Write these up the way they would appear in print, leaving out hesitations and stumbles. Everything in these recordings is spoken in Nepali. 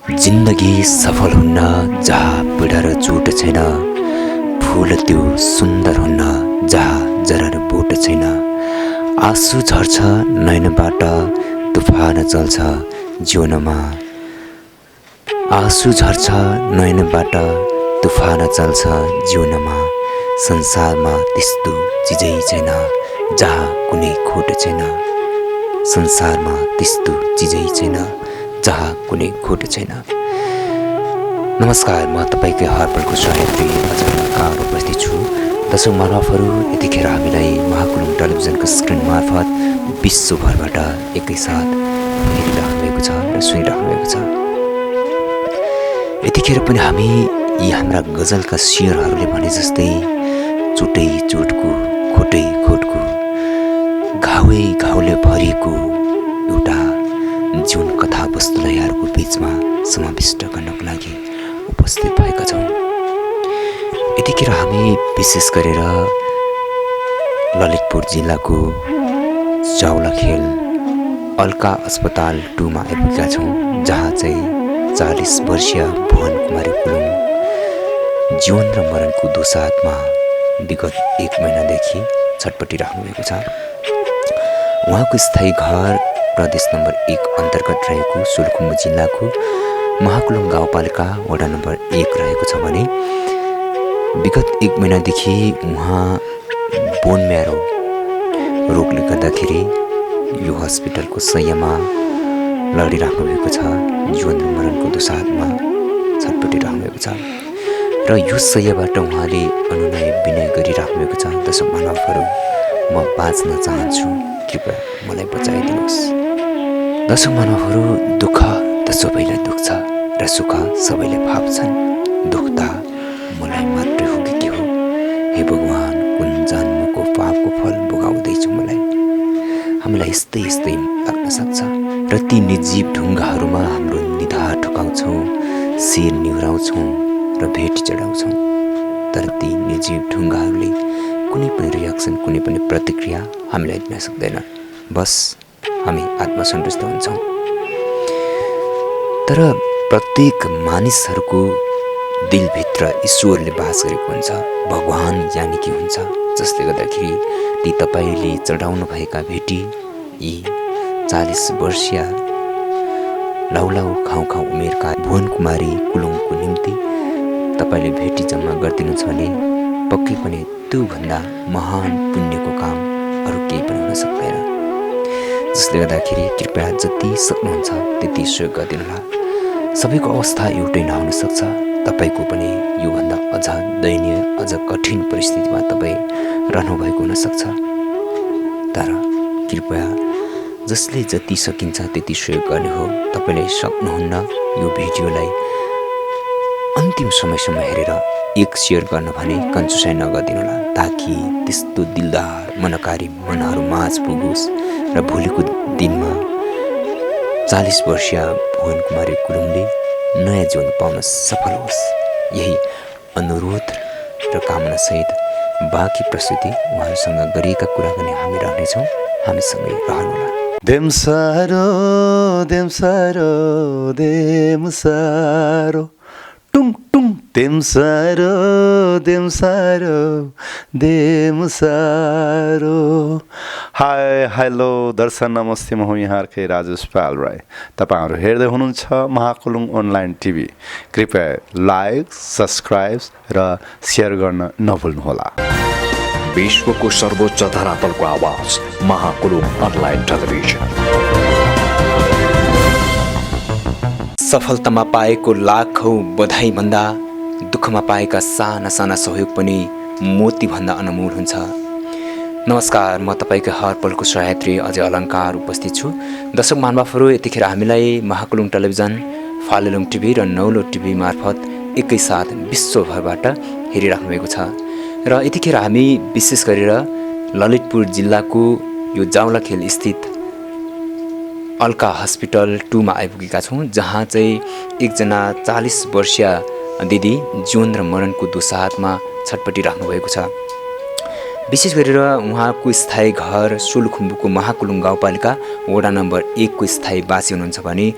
जिन्दगी सफल हुन्न जहाँ पीडा र चोट छैन। फूल त्यो सुन्दर हुन्न जहाँ जरा र बोट छैन। आँसु झर्छ नयनबाट तुफान चल्छ जीवनमा। आँसु झर्छ नयनबाट तुफान चल्छ जीवनमा। संसारमा त्यस्तो चिजै छैन जहाँ कुनै खोट छैन। संसारमा त्यस्तो चिजै छैन जहाँ कुनै खोट छैन। नमस्कार, म तपाईँकै हरपलको सहयात्री अजर उपस्थित छु। दर्शक महानुभावहरू, यतिखेर हामीलाई महाकुलुङ टेलिभिजनको स्क्रिन मार्फत विश्वभरबाट एकैसाथ हेरिरहनु भएको छ र सुनिरहनु भएको छ। यतिखेर पनि हामी यी हाम्रा गजलका शेरहरूले भने जस्तै चोटै चोटको खोटै खोटको घाउै घाउले भरिएको एउटा जीवन कथा वस्तुलाई यहाँहरूको बीचमा समाविष्ट गर्नको लागि उपस्थित भएका छौँ। यतिखेर हामी विशेष गरेर ललितपुर जिल्लाको जावलाखेल अल्का अस्पताल 2 मा आइपुगेका छौँ, जहाँ चाहिँ 40 वर्षीय भुवन कुमारी कुलुङ जीवन र मरणको दोसाँधमा विगत 1 महिनादेखि छटपटिराख्नु भएको छ। उहाँको स्थायी घर प्रदेश नम्बर 1 अन्तर्गत रहेको सोलुखुम्बु जिल्लाको महाकुलुङ गाउँपालिका वडा नम्बर 1 रहेको छ भने विगत 1 महिनादेखि उहाँ बोन म्यारो रोगले गर्दाखेरि यो हस्पिटलको शय्यामा लडिराख्नु भएको छ। जीवन र मरणको दोसाँधमा छटपटिराख्नु भएको छ र यो शय्याबाट उहाँले अनुनय विनय गरिराख्नु भएको छ। दर्शक महानुभावहरू, म बाँच्न चाहन्छु, कृपया मलाई बचाइदिनुहोस्। दर्शक महानुभावहरू, दुःख त सबैलाई दुख्छ र सुख सबैले भाप्छन्। दुःख त मलाई मात्रै हो कि के हो? हे भगवान, कुन जन्मको पापको फल भोगाउँदैछु मलाई? हामीलाई यस्तै यस्तै लाग्न सक्छ र ती निर्जीव ढुङ्गाहरूमा हाम्रो निधार ठोकाउँछौँ, शिर निहुराउँछौँ र भेट चढाउँछौँ। तर ती निर्जीव ढुङ्गाहरूले कुनै पनि रियाक्सन, कुनै पनि प्रतिक्रिया हामीलाई दिन सक्दैन। बस हामी आत्मसन्तुष्ट हुन्छौँ। तर प्रत्येक मानिसहरूको दिलभित्र ईश्वरले बास गरेको हुन्छ, भगवान यानि कि हुन्छ, जसले गर्दाखेरि ती तपाईँले चढाउनु भएका भेटी यी 40 वर्षीय लाउलाउ खाउँ खाउँ उमेरका भुवन कुमारी कुलुङको निम्ति तपाईँले भेटी जम्मा गरिदिनुहुन्छ भने पक्कै पनि त्योभन्दा महान पुण्यको काम अरू केही पनि हुन सक्दैन। जसले गर्दाखेरि कृपया जति सक्नुहुन्छ त्यति सहयोग गरिदिनुहोला। सबैको अवस्था एउटै नहुन सक्छ। तपाईँको पनि योभन्दा अझ दयनीय, अझ कठिन परिस्थितिमा तपाईँ रहनुभएको हुनसक्छ। तर कृपया जसले जति सकिन्छ त्यति सहयोग गर्ने हो। तपाईँले सक्नुहुन्न यो भिडियोलाई अन्तिम समयसम्म हेरेर एक सेयर गर्न भने कन्जुसाइ नगरिदिनुहोला, ताकि त्यस्तो दिलदार मनकारी मनहरू माझ पुगोस् र भोलिको दिनमा 40 वर्षीय भुवन कुमारी कुलुङले नयाँ जीवन पाउन सफल होस्। यही अनुरोध र कामनासहित बाँकी प्रस्तुति उहाँहरूसँग गरिएका कुरा पनि हामी राख्नेछौँ। हामीसँगै रहनुहोला। देमसारो देमसारो देमसारो टुङ टुङ देमसारो देमसारो देमसारो। हाई हेलो दर्शन नमस्ते, म हुँ यहाँकै राजेश पाल राई। तपाईँहरू हेर्दै हुनुहुन्छ महाकुलुङ अनलाइन टिभी। कृपया लाइक, सब्सक्राइब र सेयर गर्न नभुल्नुहोला। विश्वको सर्वोच्च धरातलको आवाज महाकुलुङ अनलाइन टेलिभिजन। सफलतामा पाएको लाखौँ बधाई भन्दा दुःखमा पाएका साना साना सहयोग पनि मोती भन्दा अनमोल हुन्छ। नमस्कार, म तपाईँकै हरपलको सहयात्री अजय अलङ्कार उपस्थित छु। दर्शक महानुभावहरू, यतिखेर हामीलाई महाकुलुङ टेलिभिजन, फालेलुङ टिभी र नौलो टिभी मार्फत एकैसाथ विश्वभरबाट हेरिराख्नु भएको छ। र यतिखेर हामी विशेष गरेर ललितपुर जिल्लाको यो जावलाखेल स्थित अल्का हस्पिटल 2 मा आइपुगेका छौँ, जहाँ चाहिँ एकजना 40 वर्षीय दिदी जीवन र मरणको दोसाँधमा छटपटिराख्नु भएको छ। विशेष गरेर उहाँको स्थायी घर सोलुखुम्बुको महाकुलुङ गाउँपालिका वडा नम्बर 1 को स्थायी वासी हुनुहुन्छ भने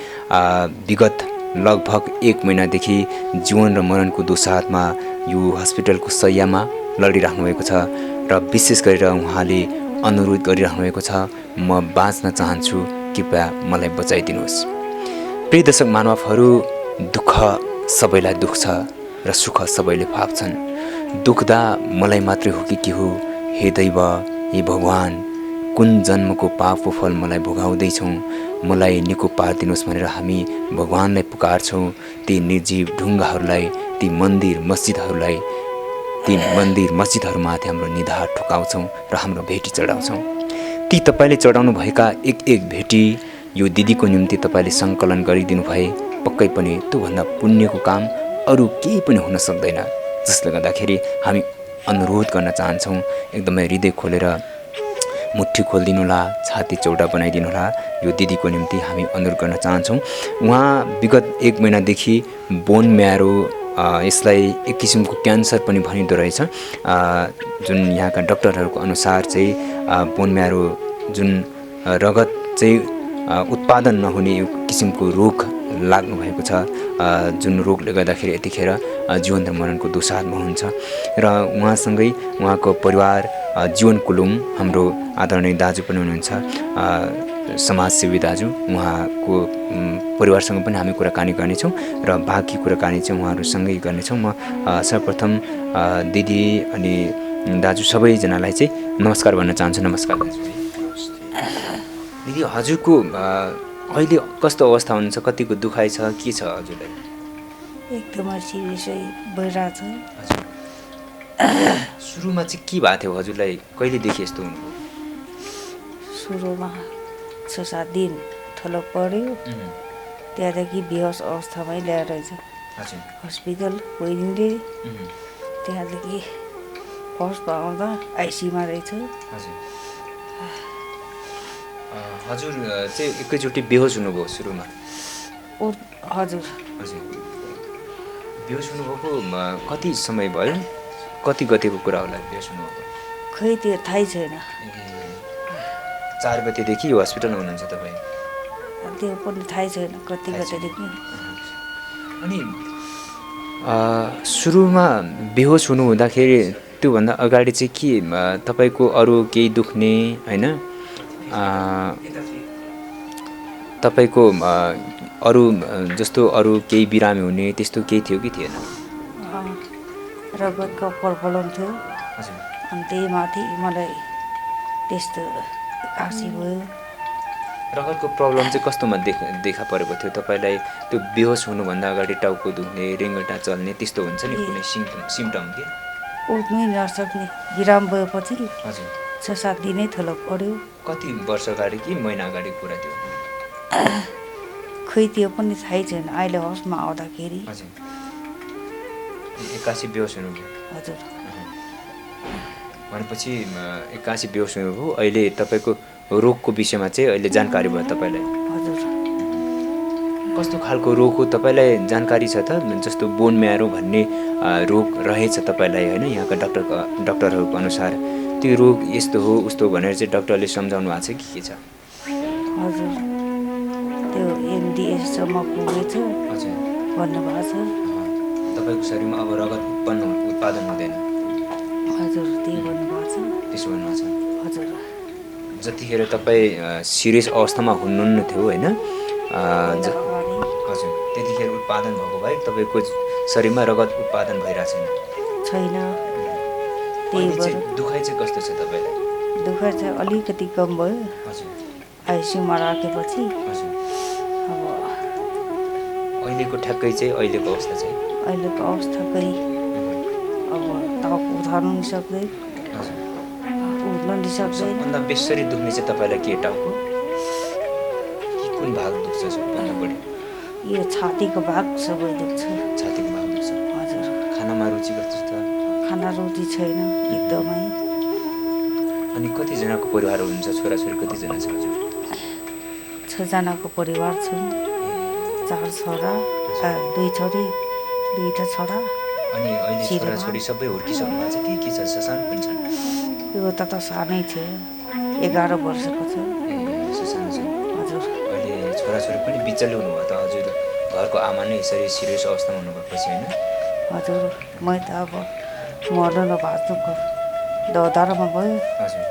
विगत लगभग 1 महिनादेखि जीवन र मरणको दोसाँधमा यो हस्पिटलको शय्यामा लडिराख्नु भएको छ र विशेष गरेर उहाँले अनुरोध गरिराख्नु भएको छ, म बाँच्न चाहन्छु, कृपया मलाई बचाइदिनुहोस्। प्रिय दर्शक महानुभावहरू, दुःख सबैलाई दुख्छ र सुख सबैले भाप्छन्। दुख्दा मलाई मात्रै हो कि के हो? हे दैव, हे भगवान, कुन जन्मको पापको फल मलाई भोगाउँदैछौँ, मलाई निको पारिदिनुहोस् भनेर हामी भगवानलाई पुकार्छौँ। ती निर्जीव ढुङ्गाहरूलाई, ती मन्दिर मस्जिदहरूमाथि हाम्रो निधार ठोकाउँछौँ र हाम्रो भेटी चढाउँछौँ। ती तपाईँले चढाउनु भएका एक भेटी यो दिदीको निम्ति तपाईँले सङ्कलन गरिदिनु भए पक्कै पनि त्योभन्दा पुण्यको काम अरू केही पनि हुन सक्दैन। जसले गर्दाखेरि हामी अनुरोध गर्न चाहन्छौँ, एकदमै हृदय खोलेर मुट्ठी खोलिदिनुहोला, छाती चौडा बनाइदिनुहोला। यो दिदीको निम्ति हामी अनुरोध गर्न चाहन्छौँ। उहाँ विगत 1 महिनादेखि बोन म्यारो, यसलाई एक किसिमको क्यान्सर पनि भनिँदो रहेछ, जुन यहाँका डक्टरहरूको अनुसार चाहिँ बोन म्यारो जुन रगत चाहिँ उत्पादन नहुने एक किसिमको रोग लाग्नु भएको छ, जुन रोगले गर्दाखेरि यतिखेर जीवन र मरणको दोसाँधमा हुन्छ। र उहाँसँगै उहाँको परिवार जीवन कुलुङ, हाम्रो आदरणीय दाजु पनि हुनुहुन्छ, समाजसेवी दाजु, उहाँको परिवारसँग पनि हामी कुराकानी गर्नेछौँ र बाँकी कुराकानी चाहिँ उहाँहरूसँगै गर्नेछौँ। म सर्वप्रथम दिदी अनि दाजु सबैजनालाई चाहिँ नमस्कार भन्न चाहन्छु। नमस्कार दाजु। दिदी, हजुरको अहिले कस्तो अवस्था हुनुहुन्छ? कतिको दुखाइ छ, के छ हजुरलाई? एकदमै सिरियसै भइरहेछ। हजुर, सुरुमा चाहिँ के भएको थियो हजुरलाई? कहिलेदेखि यस्तो हुनुभयो? सुरुमा 6-7 दिन थलो पऱ्यो, त्यहाँदेखि बेहोस अवस्थामै ल्याएर हस्पिटल गइदिँदै, त्यहाँदेखि फर्स्टमा आउँदा आइसीमा रहेछ। हजुर चाहिँ एकैचोटि बेहोस हुनुभयो सुरुमा? हजुर। बेहोस हुनुभएको कति समय भयो? कति गतेको कुरा होला बेहोस हुनुभएको? खै त्यो थाहै छैन। 4 गतेदेखि यो हस्पिटलमा हुनुहुन्छ तपाईँ? त्यो पनि थाहै छैन कति गतेदेखि। अनि सुरुमा बेहोस हुनु हुँदाखेरि त्योभन्दा अगाडि चाहिँ के तपाईँको अरू केही दुख्ने, होइन, तपाईँको अरू जस्तो अरू केही बिरामी हुने त्यस्तो केही थियो कि थिएन? रगतको प्रब्लम थियो, अनि त्यही माथि मलाई त्यस्तो कासी भयो। रगतको प्रब्लम चाहिँ कस्तोमा देखा परेको थियो तपाईँलाई? त्यो बेहोस हुनुभन्दा अगाडि टाउको दुख्ने, रेङ्गटा चल्ने त्यस्तो हुन्छ नि कुनै सिम्टम के? उठ्नै नसक्ने, बिराम भएपछि हजुर 6-7 दिनै थलो पऱ्यो। कति वर्ष अगाडि कि महिना अगाडि कुरा थियो? खै त्यो पनि थाहै छैन। अहिले होसमा आउँदाखेरि हजुर 81 बेहोस हुनुभयो? हजुर। भनेपछि 81 बेहोस हुनुभयो। अहिले तपाईँको रोगको विषयमा चाहिँ अहिले जानकारी भयो तपाईँलाई? हजुर। कस्तो खालको रोग हो तपाईँलाई जानकारी छ त? जस्तो बोन म्यारो भन्ने रोग रहेछ तपाईँलाई, होइन, यहाँका डक्टरहरूको अनुसार त्यो रोग यस्तो हो उस्तो भनेर चाहिँ डक्टरले सम्झाउनु भएको छ कि के छ? हजुर, त्यो एमडिएससम्म पुगेछ भन्नुभएको छ। तपाईँको शरीरमा अब रगत उत्पादन हुँदैन? हजुर, त्यही भन्नुभएको छ। त्यसो भन्नुभएको छ? हजुर। जतिखेर तपाईँ सिरियस अवस्थामा हुनुहुन्न थियो, होइन, हजुर, त्यतिखेर उत्पादन भएको भए तपाईँको शरीरमा रगत उत्पादन भइरहेको छैन। त्यही भएर दुखाइ चाहिँ कस्तो छ तपाईँलाई? दुखाइ चाहिँ अलिकति कम भयो। हजुर। आइसियूमा राखेपछि हजुर। अब अहिलेको ठ्याक्कै चाहिँ अहिलेको अवस्था चाहिँ? अहिलेको अवस्था खै अब टाउको उठाउनु नि सक्दैन, उठ्नु नि सक्दैन। सबभन्दा बेसरी दुख्ने चाहिँ तपाईँलाई के टाउको? कुन भाग दुख्छ सबभन्दा बढी? यो छातीको भाग सबै दुख्छ। छातीको भाग दुख्छ? हजुर। खानामा रुचि कस्तो छ? खाना रुचि छैन एकदमै। अनि कतिजनाको परिवार हुनुहुन्छ? छोराछोरी कतिजना छ हजुर? 6 जनाको परिवार छन्। 4 छोरा, 2 छोरी, 2टा छोरा। अनि अहिले छोराछोरी सबै हुर्किसक्नु भएको छ कि के छ? ससानो पनि छन्? एउटा त सानै छ, 11 वर्षको छ। ए, ससानो छ। हजुर। अहिले छोराछोरी पनि बिचल्ले हुनुभयो त हजुर? घरको आमा नै यसरी सिरियस अवस्थामा हुनुभएपछि होइन हजुर मै त अब मर्नु न बाँच्नुको दौतारोमा गयो। हजुर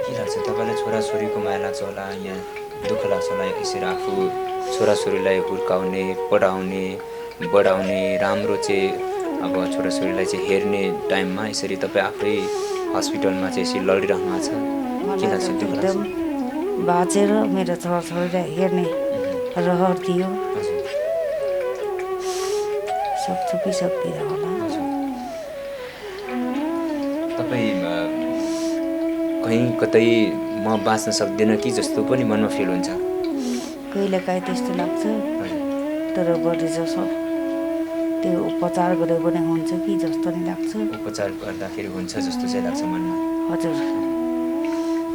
के लाग्छ तपाईँलाई छोराछोरीको माया लाग्छ होला यहाँ दुःख लाग्छ होला यसरी आफू छोराछोरीलाई हुर्काउने पढाउने बढाउने राम्रो चाहिँ अब छोराछोरीलाई चाहिँ हेर्ने टाइममा यसरी तपाईँ आफै हस्पिटलमा चाहिँ यसरी लडिरहनु भएको छ के लाग्छ दुःख लाग्छ एकदम बाँचेर मेरो छोराछोरीलाई हेर्ने रहर थियो हजुर सक्छु कि सक्दिनँ होला। हजुर तपाईँ कहीँ कतै म बाँच्न सक्दिनँ कि जस्तो पनि मनमा फिल हुन्छ कहिलेकाहीँ त्यस्तो लाग्छ हजुर तर बढी जसो त्यो उपचार गरे पनि हुन्छ कि जस्तो नि लाग्छ। उपचार गर्दाखेरि हुन्छ जस्तो चाहिँ लाग्छ मनमा हजुर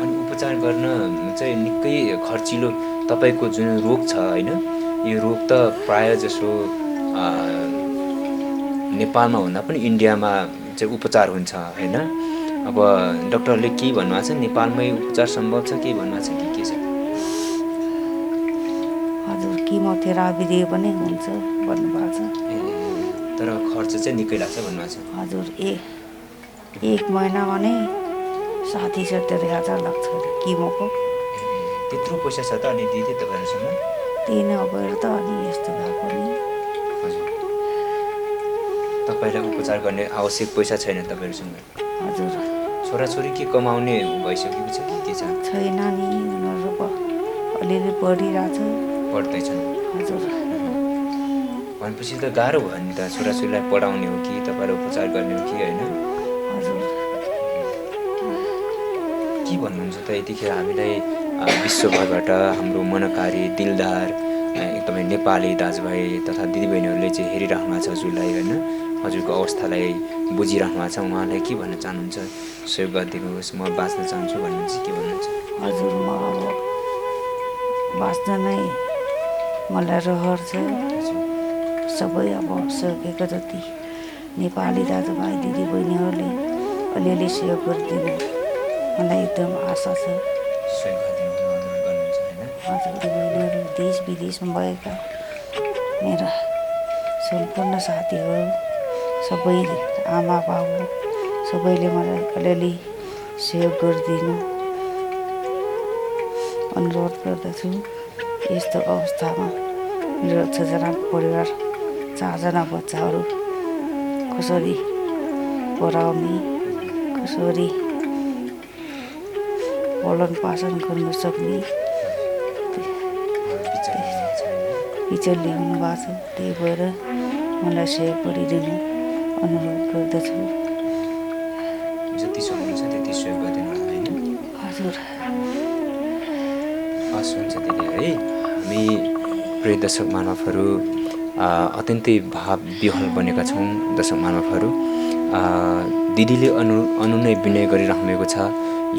अनि उपचार गर्न चाहिँ निकै खर्चिलो तपाईँको जुन रोग छ होइन यो रोग त प्रायः जसो नेपालमा भन्दा पनि इन्डियामा चाहिँ उपचार हुन्छ होइन अब डक्टरले के भन्नुभएको छ नेपालमै उपचार सम्भव छ के भन्नुभएको छ कि के छ हजुर किमोथेरापी दिए पनि हुन्छ भन्नुभएको छ। ए, तर खर्च चाहिँ निकै लाग्छ भन्नुभएको छ हजुर एक महिनामा नै 60-70,000 लाग्छ किमोको। ए, त्यत्रो पैसा छ त अनि दिदी तपाईँहरूसँग त्यही नै अबेर त अनि यस्तो भएको नि। हजुर तपाईँलाई उपचार गर्ने आवश्यक पैसा छैन तपाईँहरूसँग हजुर छोराछोरी के कमाउने भइसकेको छ कि के छ छैन नि उनीहरू अलिअलि पढिरहेछ। पढ्दैछन् हजुर भनेपछि त गाह्रो भयो नि त छोराछोरीलाई पढाउने हो कि तपाईँलाई उपचार गर्ने हो कि होइन हजुर के भन्नुहुन्छ त यतिखेर हामीलाई विश्वभरबाट हाम्रो मनकारी दिलदार एकदमै नेपाली दाजुभाइ तथा दिदीबहिनीहरूले चाहिँ हेरिराख्नु भएको छ हजुरलाई होइन हजुरको अवस्थालाई बुझिराख्नु भएको छ उहाँलाई के भन्न चाहनुहुन्छ सहयोग गरिदिनुहोस् म बाँच्न चाहन्छु भन्नुहुन्छ के भन्नुहुन्छ हजुर म अब बाँच्न नै मलाई रहर छ। सबै अब सकेको जति नेपाली दाजुभाइ दिदीबहिनीहरूले अलिअलि सहयोग गरिदिनु मलाई एकदम आशा छ। सहयोग गरिदिनु अनुरोध गर्नुहुन्छ होइन हजुर दिदीबहिनीहरू देश विदेशमा भएका मेरा सम्पूर्ण साथीहरू सबै आमा बाबु सबैले मलाई अलिअलि सहयोग गरिदिनु अनुरोध गर्दछु। यस्तो अवस्थामा मेरो 6 जनाको परिवार 4 जना बच्चाहरू कसरी पढाउने कसरी पालन पोषण गर्न सक्ने विचल्य हुनुभएको छ। त्यही भएर मलाई सहयोग गरिदिनु अनुरोध गर्दछु। जति सक्नुहुन्छ त्यति सहयोग गरिदिनु होला होइन हजुर हस् हुन्छ दिदी है हामी प्रिय दर्शक मानवहरू अत्यन्तै भाव विह्वल बनेका छौँ दर्शक मानवहरू दिदीले अनुनय विनय गरिराख्नु भएको छ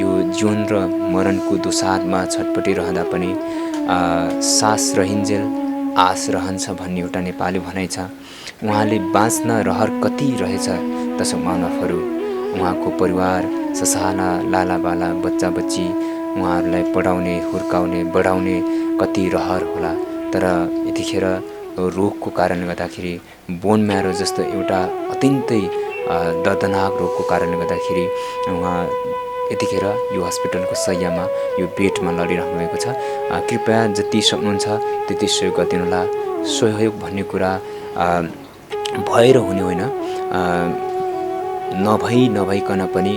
यो जीवन र मरणको दोसाँधमा छटपटिरहँदा पनि सास रहन्जेल आस रहन्छ भन्ने एउटा नेपाली भनाइ छ उहाँले बाँच्न रहर कति रहेछ दर्शक मानवहरू उहाँको परिवार ससाना लालाबाला बच्चा बच्ची उहाँहरूलाई पढाउने हुर्काउने बढाउने कति रहर होला तर यतिखेर रोगको कारणले गर्दाखेरि बोन म्यारो जस्तो एउटा अत्यन्तै दर्दनाक रोगको कारणले गर्दाखेरि उहाँ यतिखेर यो हस्पिटलको शय्यामा यो बेडमा लडिरहनु भएको छ कृपया जति सक्नुहुन्छ त्यति सहयोग गरिदिनुहोला सहयोग भन्ने कुरा भएर हुने होइन नभइकन पनि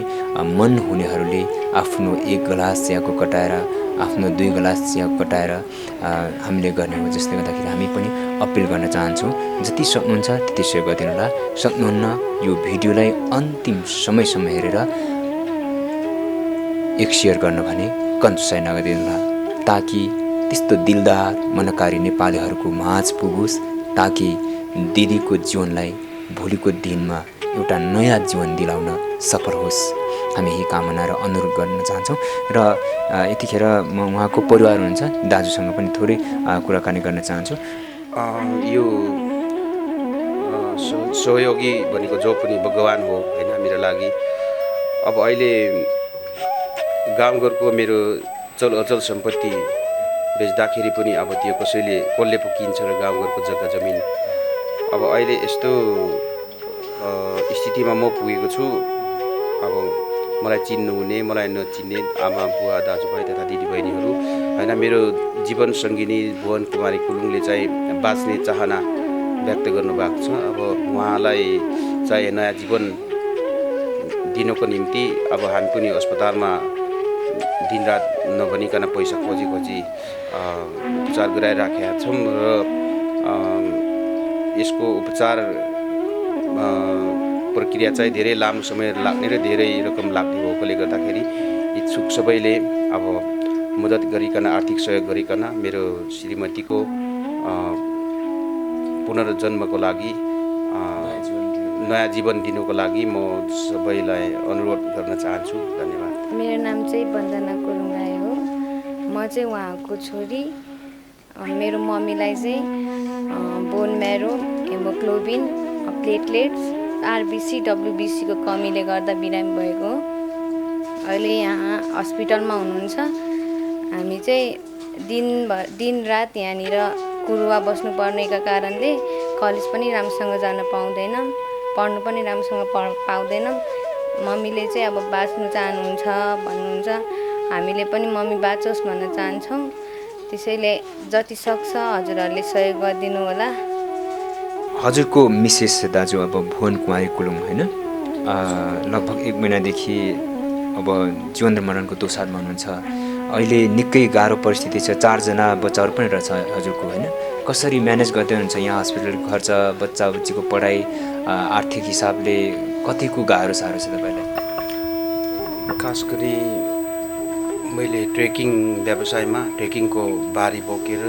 मन हुनेहरूले आफ्नो 1 गिलास चियाको कटाएर आफ्नो 2 गिलास चिया कटाएर हामीले गर्ने हो जसले गर्दाखेरि हामी पनि अपिल गर्न चाहन्छौँ जति सक्नुहुन्छ त्यति सहयोग गरिदिनु होला सक्नुहुन्न यो भिडियोलाई अन्तिम समयसम्म हेरेर एक सेयर गर्न भने कन्जुसाइ नगरिदिनु होला ताकि त्यस्तो दिलदार मनकारी नेपालीहरूको माझ पुगोस् ताकि दिदीको जीवनलाई भोलिको दिनमा एउटा नयाँ जीवन दिलाउन सफल होस् हामी यही कामना र अनुरोध गर्न चाहन्छौँ र यतिखेर म उहाँको परिवार हुनुहुन्छ दाजुसँग पनि थोरै कुराकानी गर्न चाहन्छु यो सहयोगी भनेको जो पनि भगवान हो होइन मेरो लागि अब अहिले गाउँघरको मेरो चल अचल सम्पत्ति बेच्दाखेरि पनि अब त्यो कसले पो किन्छ र गाउँघरको जग्गा जमिन अब अहिले यस्तो स्थितिमा म पुगेको छु। अब मलाई चिन्नुहुने मलाई नचिन्ने आमा बुवा दाजुभाइ तथा दिदीबहिनीहरू होइन, मेरो जीवन सङ्गिनी भुवन कुमारी कुलुङले चाहिँ बाँच्ने चाहना व्यक्त गर्नुभएको छ। अब उहाँलाई चाहिँ नयाँ जीवन दिनको निम्ति अब हामी पनि अस्पतालमा दिनरात नभनिकन पैसा खोजी उपचार गराइराखेका छौँ र यसको उपचार प्रक्रिया चाहिँ धेरै लामो समय लाग्ने र धेरै रकम लाग्ने भएकोले गर्दाखेरि इच्छुक सबैले अब मद्दत गरिकन आर्थिक सहयोग गरिकन मेरो श्रीमतीको पुनर्जन्मको लागि नयाँ जीवन दिनुको लागि म सबैलाई अनुरोध गर्न चाहन्छु। धन्यवाद। मेरो नाम चाहिँ वन्दना कुलुङ राई हो। म चाहिँ उहाँको छोरी। मेरो मम्मीलाई चाहिँ बोन म्यारो, हेमोग्लोबिन, प्लेटलेट्स, आरबिसी, डब्लुबिसीको कमीले गर्दा बिरामी भएको हो। अहिले यहाँ हस्पिटलमा हुनुहुन्छ। हामी चाहिँ दिन रात यहाँनिर कुरुवा बस्नुपर्नेका कारणले कलेज पनि राम्रोसँग जान पाउँदैनौँ, पढ्नु पनि राम्रोसँग पाउँदैनौँ। मम्मीले चाहिँ अब बाँच्नु चाहनुहुन्छ भन्नुहुन्छ, हामीले पनि मम्मी बाँचोस् भन्न चाहन्छौँ। त्यसैले जति सक्छ हजुरहरूले सहयोग गरिदिनु होला। हजुरको मिसेस दाजु अब भुवन कुमारी कुलुङ होइन, लगभग 1 महिनादेखि अब जीवन र मरणको दोसारमा हुनुहुन्छ। अहिले निकै गाह्रो परिस्थिति छ। 4 जना बच्चाहरू पनि रहेछ हजुरको होइन। कसरी म्यानेज गर्दै हुनुहुन्छ यहाँ हस्पिटलको खर्च, बच्चा बच्चीको पढाइ, आर्थिक हिसाबले कतिको गाह्रो साह्रो छ तपाईँलाई? खास गरी मैले ट्रेकिङ व्यवसायमा ट्रेकिङको बारी बोकेर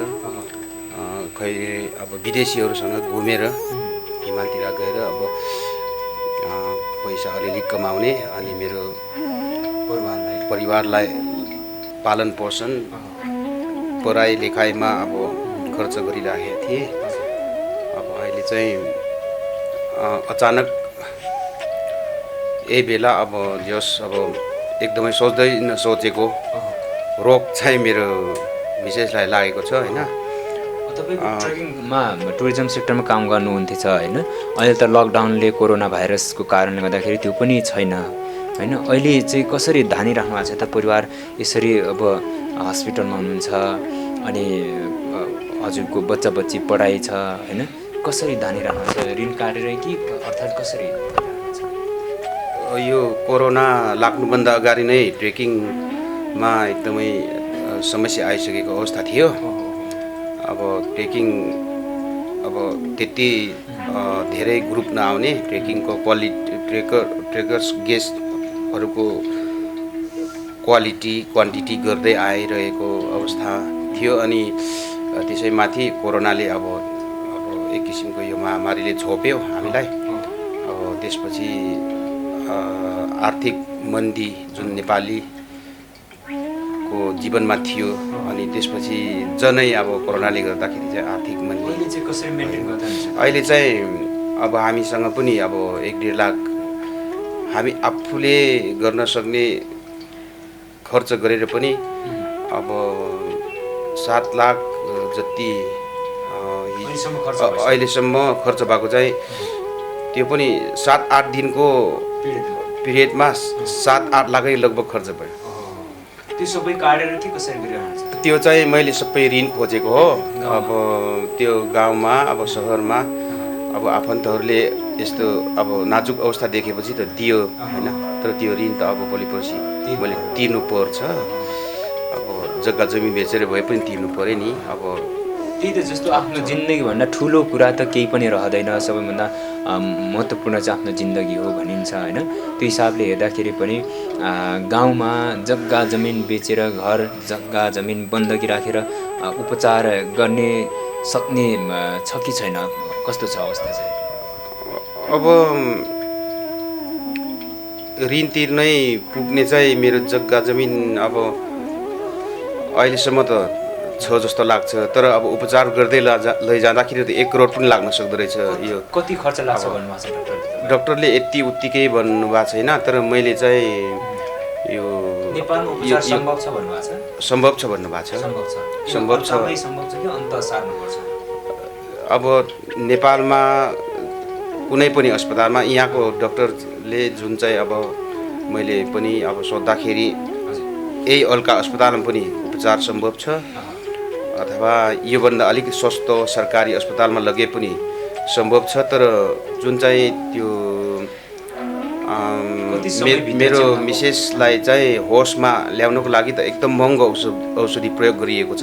खै अब विदेशीहरूसँग घुमेर हिमालतिर गएर अब पैसा अलिअलि कमाउने अनि मेरो परिवारलाई पालन पोषण पढाइ लेखाइमा अब खर्च गरिराखेको थिएँ। अब अहिले चाहिँ अचानक यही बेला अब जस अब एकदमै सोच्दै नसोचेको रोग चाहिँ मेरो विशेषलाई लागेको छ होइन। तपाईँको ट्रेकिङमा टुरिज्म सेक्टरमा काम गर्नुहुन्थेछ होइन। अहिले त लकडाउनले कोरोना भाइरसको कारणले गर्दाखेरि त्यो पनि छैन होइन। अहिले चाहिँ कसरी धानिराख्नु भएको छ त परिवार? यसरी अब हस्पिटलमा हुनुहुन्छ अनि हजुरको बच्चा बच्ची पढाइ छ होइन, कसरी धानिराख्नु छ? ऋण काटेर कि अर्थात् कसरी? यो कोरोना लाग्नुभन्दा अगाडि नै ट्रेकिङमा एकदमै समस्या आइसकेको अवस्था थियो। अब ट्रेकिङ अब त्यति धेरै ग्रुप नआउने, ट्रेकिङको ट्रेकर्स गेस्टहरूको क्वान्टिटी गर्दै आइरहेको अवस्था थियो। अनि त्यसैमाथि कोरोनाले अब एक किसिमको यो महामारीले छोप्यो हामीलाई। अब त्यसपछि आर्थिक मन्दी जुन नेपालीको जीवनमा थियो अनि त्यसपछि जनै अब कोरोनाले गर्दाखेरि चाहिँ आर्थिक मन्दी कसरी मेन्टेन गर्दा हुन्छ? अहिले चाहिँ अब हामीसँग पनि अब 1-1.5 लाख हामी आफूले गर्न सक्ने खर्च गरेर पनि अब 7 लाख जति अहिलेसम्म खर्च भएको चाहिँ त्यो पनि 7-8 दिनको पिरियडमा 7-8 लाखै लगभग खर्च भयो। त्यो सबै काटेर के कसरी गरिरहन्छ? त्यो चाहिँ मैले सबै ऋण खोजेको हो। अब त्यो गाउँमा अब सहरमा अब आफन्तहरूले यस्तो अब नाजुक अवस्था देखेपछि त दियो होइन, तर त्यो ऋण त अब भोलि पर्सि मैले तिर्नु पर्छ। अब जग्गा जमिन बेचेर भए पनि तिर्नु पऱ्यो नि। अब त्यही त, जस्तो आफ्नो जिन्दगीभन्दा ठुलो कुरा त केही पनि रहँदैन। सबैभन्दा महत्त्वपूर्ण चाहिँ आफ्नो जिन्दगी हो भनिन्छ होइन। त्यो हिसाबले हेर्दाखेरि पनि गाउँमा जग्गा जमिन बेचेर घर जग्गा जमिन बन्दकी राखेर उपचार गर्ने सक्ने छ कि छैन? कस्तो छ अवस्था चाहिँ? अब ऋण तिर्नै पुग्ने चाहिँ मेरो जग्गा जमिन अब अहिलेसम्म त छ जस्तो लाग्छ। तर अब उपचार गर्दै लैजाँदाखेरि त 1 करोड पनि लाग्न सक्दो रहेछ। यो कति खर्च लाग्छ भन्नुभएको छ डाक्टरले? डाक्टरले यति उत्तिकै भन्नुभएको छैन, तर मैले चाहिँ यो नेपालमा उपचार सम्भव छ भन्नुभएको छ। सम्भव छ भन्नुभएको छ। सम्भव छ, सम्भव छ। अल्कामै सम्भव छ कि अन्त सार्नुपर्छ? अब नेपालमा कुनै पनि अस्पतालमा यहाँको डाक्टरले जुन चाहिँ अब मैले पनि अब सोद्धाखेरि यही अल्का अस्पतालमा पनि उपचार सम्भव छ, अथवा योभन्दा अलिक सस्तो सरकारी अस्पतालमा लगे पनि सम्भव छ। तर जुन चाहिँ त्यो मेरो मिसेसलाई चाहिँ होसमा ल्याउनको लागि त एकदम महँगो औषधि प्रयोग गरिएको छ।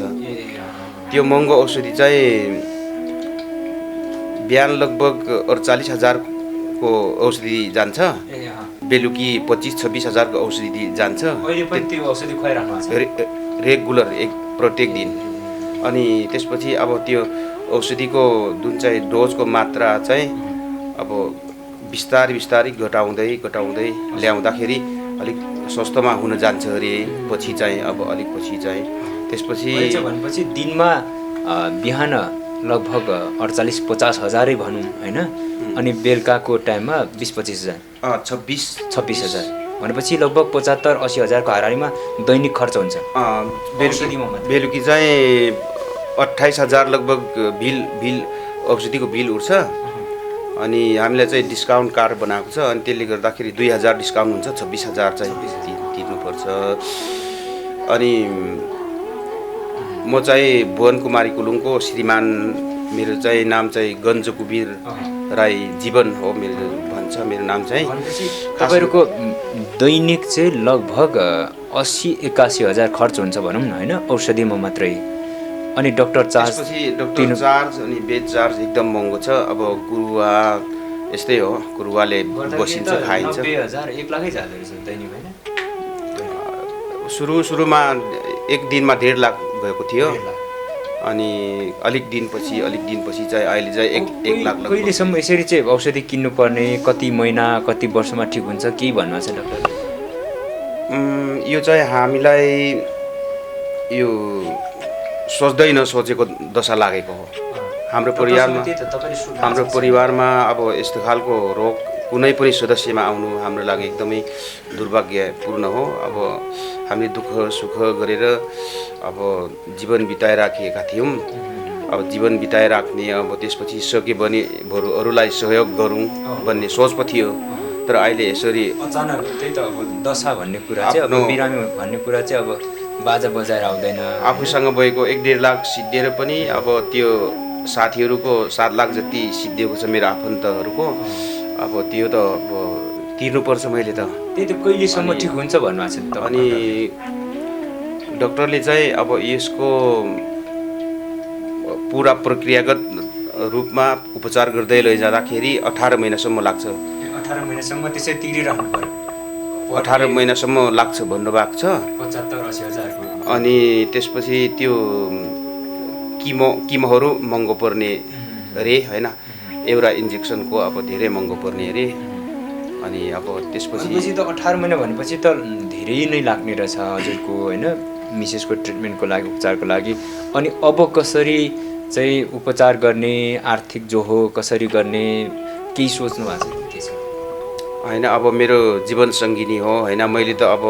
त्यो महँगो औषधि चाहिँ बिहान लगभग 48,000को औषधि जान्छ, बेलुकी 25-26 हजारको औषधि जान्छ। अहिले पनि त्यो औषधि खुवाइराख्नु भएको छ? रेगुलर प्रत्येक दिन। अनि त्यसपछि अब त्यो औषधिको जुन चाहिँ डोजको मात्रा चाहिँ अब बिस्तारै घटाउँदै ल्याउँदाखेरि अलिक सस्तोमा हुन जान्छ अरे पछि चाहिँ, अब अलिक पछि चाहिँ त्यसपछि भनेपछि दिनमा बिहान लगभग 48-50 हजारै भनौँ होइन, अनि बेलुकाको टाइममा 20-25 हजार, 26 हजार भनेपछि लगभग 75-80 हजारको हाराहारीमा दैनिक खर्च हुन्छ। बेलुकी चाहिँ 28,000 लगभग बिल औषधिको बिल उठ्छ। अनि हामीलाई चाहिँ डिस्काउन्ट कार्ड बनाएको छ, अनि त्यसले गर्दाखेरि 2,000 डिस्काउन्ट हुन्छ, 26,000 चाहिँ तिर्नुपर्छ। अनि म चाहिँ भुवन कुमारी कुलुङको श्रीमान, मेरो चाहिँ नाम चाहिँ गन्ज कुबीर राई जीवन हो मेरो भन्छ मेरो नाम चाहिँ। तपाईँहरूको दैनिक चाहिँ लगभग 80-81 हजार खर्च हुन्छ भनौँ न होइन, औषधिमा मात्रै। अनि डाक्टर चार्ज अनि बेड चार्ज एकदम महँगो छ। अब कुरुवा यस्तै हो, कुरुवाले बसिन्छ खाइन्छ। 90,000 1 लाखै जाँदो रहेछ दैनिक होइन? सुरुमा एक दिनमा 1.5 लाख गएको थियो, अनि अलिक दिनपछि चाहिँ अहिले चाहिँ 1 लाख। कहिलेसम्म यसरी चाहिँ औषधि किन्नुपर्ने, कति महिना कति वर्षमा ठिक हुन्छ के भन्नुहुन्छ डाक्टरले? यो चाहिँ हामीलाई यो सोच्दै नसोचेको दशा लागेको हो। हाम्रो परिवारमा अब यस्तो खालको रोग कुनै पनि सदस्यमा आउनु हाम्रो लागि एकदमै दुर्भाग्यपूर्ण हो। अब हामीले दुःख सुख गरेर अब जीवन बिताइराखेका थियौँ। अब जीवन बिताइराख्ने, अब त्यसपछि सके भने बरु अरूलाई सहयोग गरौँ भन्ने सोच पो थियो। तर अहिले यसरी अचानक त्यही त अब दशा भन्ने कुरा चाहिँ, अब बिरामी भन्ने कुरा चाहिँ अब बाजा बजाएर आउँदैन। आफूसँग भएको 1.5 लाख सिद्धिएर पनि अब त्यो साथीहरूको 7 लाख जति सिद्धिएको छ मेरो आफन्तहरूको। अब त्यो त अब तिर्नुपर्छ मैले त। त्यही त कहिलेसम्म ठिक हुन्छ भन्नुभएको छ त? अनि डाक्टरले चाहिँ अब यसको पुरा प्रक्रियागत रूपमा उपचार गर्दै लैजाँदाखेरि 18 महिनासम्म लाग्छ। 18 महिनासम्म त्यसै तिरिराख्नु पर्यो? 18 महिनासम्म लाग्छ भन्नुभएको छ। 75-80 हजारको। अनि त्यसपछि त्यो किमोहरू महँगो पर्ने अरे होइन, एउटा इन्जेक्सनको अब धेरै महँगो पर्ने अरे। अनि अब त्यसपछि त 18 महिना भनेपछि त धेरै नै लाग्ने रहेछ हजुरको होइन, मिसेसको ट्रिटमेन्टको लागि, उपचारको लागि। अनि अब कसरी चाहिँ उपचार गर्ने, आर्थिक जो हो कसरी गर्ने केही सोच्नु भएको छ के छ? होइन, अब मेरो जीवन सङ्गिनी हो होइन, मैले त अब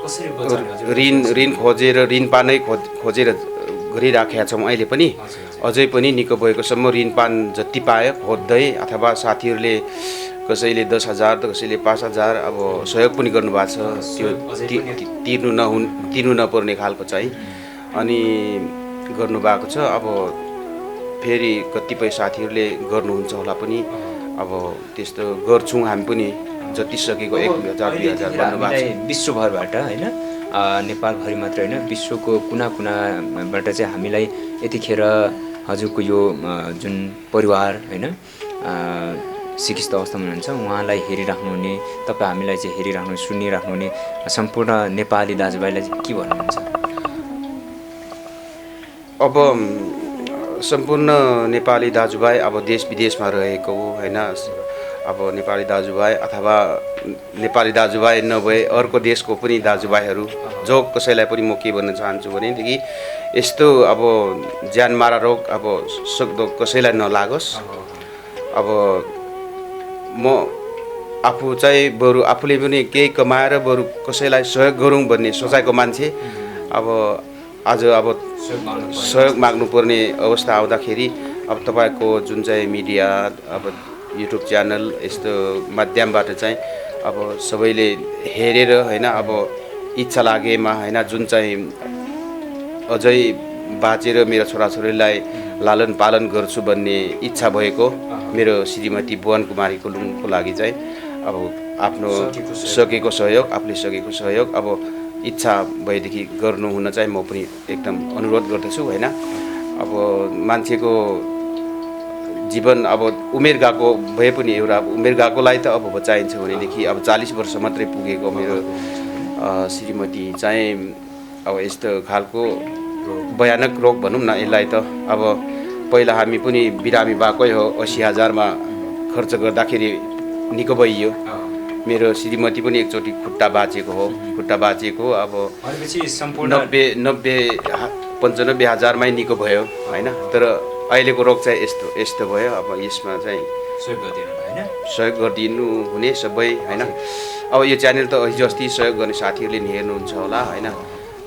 ऋण खोजेर ऋणपान नै खोजेर गरिराखेका छौँ अहिले पनि। अझै पनि निको भएकोसम्म ऋणपान जति पायो खोज्दै, अथवा साथीहरूले कसैले 10,000 त कसैले 5,000 अब सहयोग पनि गर्नुभएको छ, त्यो तिर्नु नपर्ने खालको चाहिँ अनि गर्नुभएको छ। अब फेरि कतिपय साथीहरूले गर्नुहुन्छ होला पनि, अब त्यस्तो गर्छौँ हामी पनि जति सकेको 1,000 2,000 भन्नुभएको छ। विश्वभरबाट होइन, नेपालभरि मात्र होइन, विश्वको कुना कुनाबाट चाहिँ हामीलाई यतिखेर हजुरको यो जुन परिवार होइन चिकित्सा अवस्थामा हुनुहुन्छ उहाँलाई हेरिराख्नुहुने, तपाईँ हामीलाई चाहिँ हेरिराख्नु सुनिराख्नुहुने सम्पूर्ण नेपाली दाजुभाइलाई चाहिँ के भन्नुहुन्छ? अब सम्पूर्ण नेपाली दाजुभाइ अब देश विदेशमा रहेको होइन, अब नेपाली दाजुभाइ अथवा नेपाली दाजुभाइ नभए अर्को देशको पनि दाजुभाइहरू जो कसैलाई पनि म के भन्न चाहन्छु भनेदेखि यस्तो अब ज्यानमारा रोग अब सक्दो कसैलाई नलागोस्। अब म आफू चाहिँ बरु आफूले पनि केही कमाएर बरु कसैलाई सहयोग गरौँ भन्ने सोचाइको मान्छे अब आज अब सहयोग माग्नुपर्ने अवस्था आउँदाखेरि अब तपाईँको जुन चाहिँ मिडिया अब युट्युब च्यानल यस्तो माध्यमबाट चाहिँ अब सबैले हेरेर होइन अब इच्छा लागेमा होइन जुन चाहिँ अझै बाँचेर मेरो छोराछोरीलाई लालन पालन गर्छु भन्ने इच्छा भएको मेरो श्रीमती भुवन कुमारी कुलुङको लागि चाहिँ अब आफ्नो सकेको सहयोग आफूले सकेको सहयोग अब इच्छा भएदेखि गर्नु हुन चाहिँ म पनि एकदम अनुरोध गर्दछु होइन। अब मान्छेको जीवन अब उमेर गएको भए पनि एउटा उमेर गएकोलाई त अब बचाइन्छ भनेदेखि अब 40 वर्ष मात्रै पुगेको मेरो श्रीमती चाहिँ अब यस्तो खालको भयानक रोग भनौँ न यसलाई त अब पहिला हामी पनि बिरामी भएकै हो 80,000मा खर्च गर्दाखेरि निको भइयो। मेरो श्रीमती पनि एकचोटि खुट्टा बाँचेको हो अब 95,000मै निको भयो होइन। तर अहिलेको रोग चाहिँ यस्तो भयो अब यसमा चाहिँ सहयोग गरिदिनु हुने सबै होइन। अब यो च्यानल त हिजो अस्ति सहयोग गर्ने साथीहरूले नि हेर्नुहुन्छ होला होइन।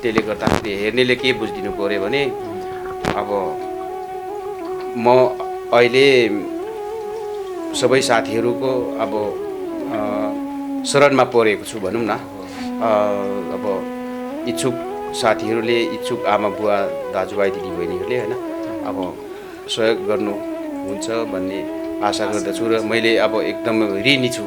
त्यसले गर्दाखेरि हेर्नेले के बुझिदिनु पऱ्यो भने अब म अहिले सबै साथीहरूको अब शरणमा परेको छु भनौँ न। अब इच्छुक साथीहरूले इच्छुक आमा बुवा दाजुभाइ दिदीबहिनीहरूले होइन अब सहयोग गर्नुहुन्छ भन्ने आशा गर्दछु र मैले अब एकदम ऋणी छु